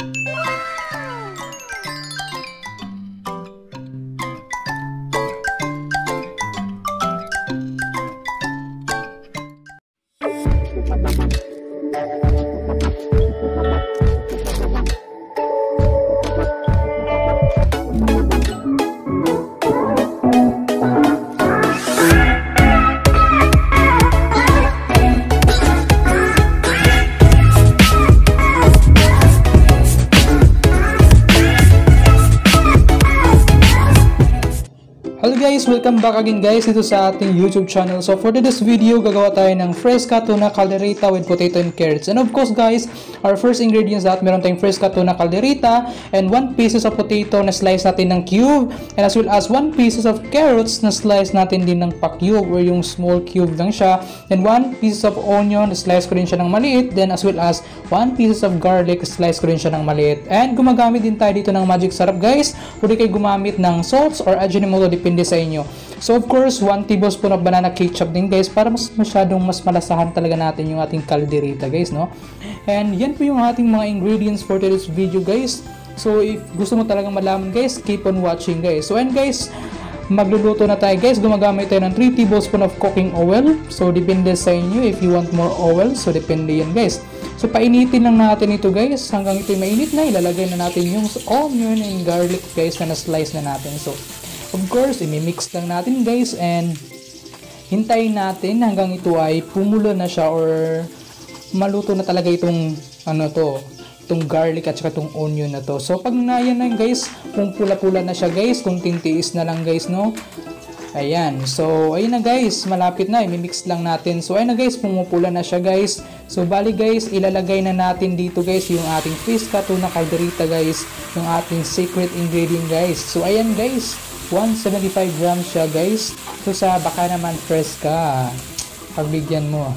Hello guys, welcome back again guys dito sa ating YouTube channel. So for today's video, gagawa tayo ng fresca tuna caldereta with potato and carrots. And of course guys, our first ingredients that meron tayong fresca tuna caldereta and 1 pieces of potato na slice natin ng cube, and as well as 1 pieces of carrots na slice natin din ng pa-cube or yung small cube lang siya. And 1 pieces of onion na slice ko rin siya ng maliit, then as well as 1 pieces of garlic slice ko rin siya ng maliit. And gumagamit din tayo dito ng magic sarap guys. Pwede kayo gumamit ng salts or Ajinomoto, depende sa inyo. So of course, 1 tablespoon of banana ketchup din guys para mas malasahan talaga natin yung ating caldereta guys, no? And yan po yung ating mga ingredients for today's video guys. So if gusto mo talagang malaman guys, keep on watching guys. So and guys, magluluto na tayo guys. Gumagamit tayo ng 3 tablespoon of cooking oil. So depende sa inyo if you want more oil. So depende yan guys. So painitin lang natin ito guys. Hanggang ito mainit na, ilalagay na natin yung onion and garlic guys na na-slice na natin. So of course, imimix lang natin guys and hintayin natin hanggang ito ay pumulo na siya or maluto na talaga itong itong garlic at saka itong onion na to. So pag yan na guys, kung pula-pula na siya guys, kung tintiis na lang guys, no? Ayan. So ayun na guys, malapit na, imimix lang natin. So ayun na guys, pumupula na siya guys. So bali guys, ilalagay na natin dito guys yung ating fresca tuna caldereta guys, yung ating secret ingredient guys. So ayan guys, 175 grams siya guys. So sa baka naman fresca, pagbigyan mo.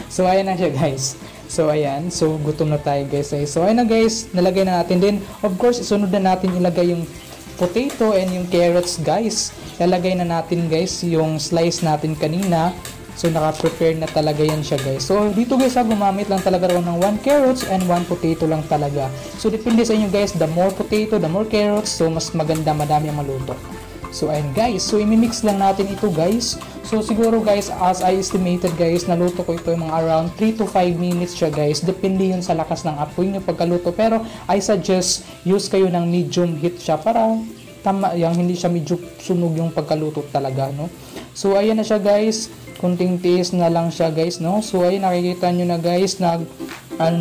So ayan na siya guys. So ayan, so gutom na tayo guys. So ayan na guys, nalagay na natin din. Of course, isunod na natin ilagay yung potato and yung carrots guys. Ilalagay na natin guys yung slice natin kanina. So naka-prepare na talaga yan siya guys. So dito guys gumamit lang talaga ng 1 carrots and 1 potato lang talaga. So depende sa inyo guys, the more potato, the more carrots, so mas maganda, madami ang maluto. So ayun guys, so imimix lang natin ito guys. So siguro guys, as I estimated guys, naluto ko ito yung mga around 3 to 5 minutes siya guys. Depende yun sa lakas ng apoy nyo pagkaluto. Pero I suggest use kayo ng medium heat siya para tama, yung hindi siya medyo sunog yung pagkaluto talaga, no? So ayan na siya guys. Kunting tiis na lang siya guys, no? So ayun, nakikita nyo na guys, na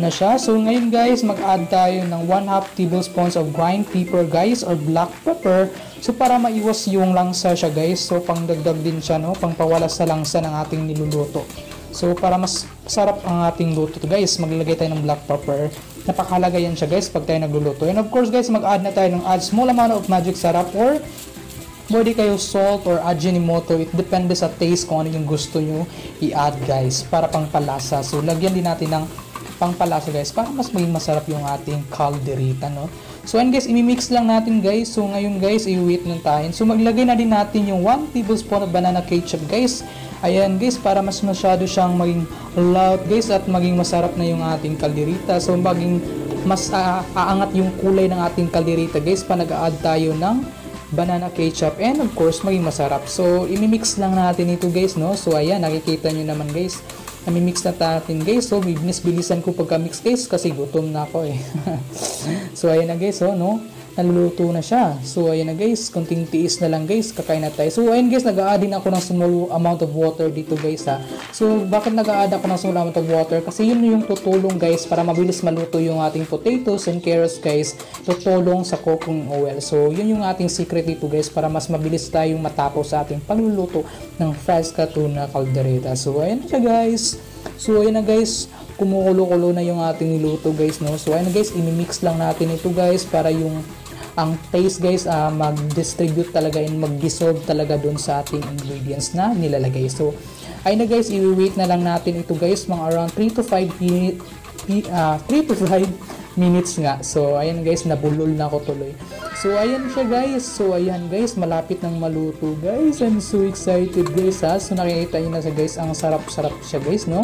siya. So ngayon guys, mag-add tayo ng 1/2 tablespoons of ground pepper guys, or black pepper. So para maiwas yung langsa siya guys. So pangdagdag din siya, no? Pangpawala sa langsa ng ating niluluto. So para mas sarap ang ating luto guys, maglalagay tayo ng black pepper. Napakahalaga yan siya guys pag tayo nagluluto. And of course guys, mag-add na tayo ng small amount of magic sarap, or pwede kayo salt or Ajinomoto. It depende sa taste kung ano yung gusto nyo i-add guys para pangpalasa. So lagyan din natin ng pangpalasa guys para mas maging masarap yung ating caldereta, no? So and guys, imimix lang natin guys. So ngayon guys, i-wait lang tayo. So maglagay na din natin yung 1 tablespoon of banana ketchup guys. Ayan guys, para mas masyado siyang maging loud guys at maging masarap na yung ating caldereta. So maging mas aangat yung kulay ng ating caldereta guys pa nag-add tayo ng banana ketchup, and of course maging masarap. So imimix lang natin ito guys, no? So ayan, nakikita nyo naman guys, namimix na natin guys. So bilis-bilisan ko pagka-mix guys kasi gutom na ako eh. So ayan na guys, oh, no? Naluluto na siya. So ayan na guys, konting tiis na lang guys, kakain na tayo. So ayan guys, nag-a-add din ako ng small amount of water dito guys ha. So bakit nag-a-add ako ng small amount of water? Kasi yun yung tutulong guys para mabilis maluto yung ating potatoes and carrots guys. Tutulong sa cooking oil. So yun yung ating secret dito guys para mas mabilis tayong matapos sa ating pagluluto ng fresca tuna caldereta. So ayan na siya guys. So ayan na guys, kumukulo-kulo na yung ating niluto guys, no? So ayan na guys, imimix lang natin ito guys para yung ang taste guys mag-distribute talaga and mag-dissolve talaga dun sa ating ingredients na nilalagay. So ayun na guys, i-wait na lang natin ito guys mga around 3 to 5 minutes nga. So ayan guys, nabulol na ako tuloy. So ayan siya guys. So ayan guys, malapit nang maluto guys. I'm so excited guys ha. So nakikita niyo na siya guys, ang sarap-sarap siya guys, no?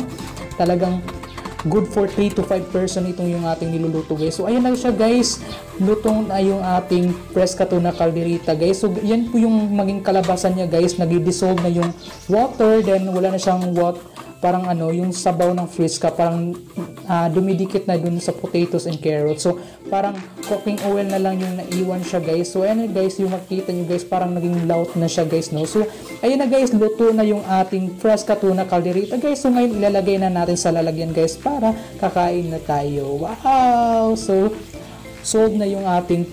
Talagang good for 3 to 5 person itong yung ating niluluto guys. So ayan na siya guys, lutong na yung ating fresca tuna calderita guys. So yan po yung maging kalabasan niya guys, nag-dissolve na yung water, then wala na siyang parang yung sabaw ng fresca, parang dumidikit na dun sa potatoes and carrots. So parang cooking oil na lang yung naiwan siya guys. So ayan na guys, yung makikita nyo guys, parang naging laut na siya guys, no? So ayan na guys, luto na yung ating fresca tuna calderita guys. So ngayon ilalagay na natin sa lalagyan guys para kakain na tayo. Wow! So solve na yung ating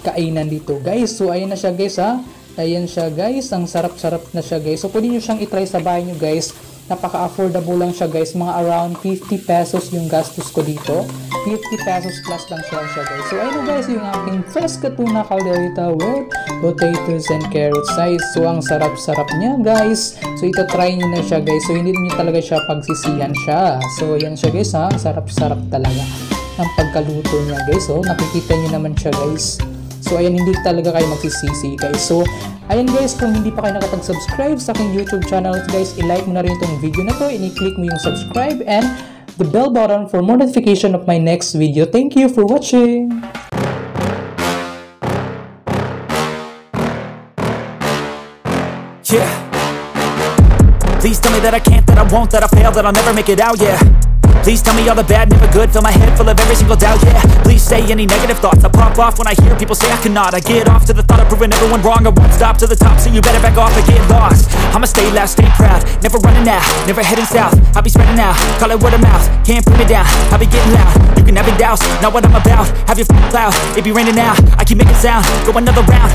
kainan dito guys. So ayan na siya guys ha. Ayan siya guys, ang sarap-sarap na siya guys. So pwede nyo siyang itry sa bahay nyo guys. Napaka-affordable lang siya guys, mga around 50 pesos yung gastos ko dito. 50 pesos plus lang siya guys. So ayun guys, yung ating fresca tuna calderita with potatoes and carrots guys. So ang sarap-sarap niya guys. So ito try nyo na siya guys. So hindi niyo talaga siya pagsisihan siya. So ayan siya guys ha, sarap-sarap talaga ang pagkaluto niya guys. So nakikita nyo naman siya guys. So ayan, hindi talaga kayo magsisisi guys. So ayan guys, kung hindi pa kayo nakapag-subscribe sa aking YouTube channel guys, i-like mo na rin itong video na to, i-click mo yung subscribe and the bell button for more notification of my next video. Thank you for watching! Yeah. Please tell me that I can't, that I won't, that I fail, that I'll never make it out, yeah. Please tell me all the bad, never good. Fill my head full of every single doubt, yeah. Please say any negative thoughts. I pop off when I hear people say I cannot. I get off to the thought of proving everyone wrong. I won't stop to the top, so you better back off and get lost. I'ma stay loud, stay proud, never running out, never heading south. I'll be spreading out, call it word of mouth. Can't put me down, I'll be getting loud. You can have your doubts, not what I'm about. Have your cloud, it be raining now. I keep making sound, go another round.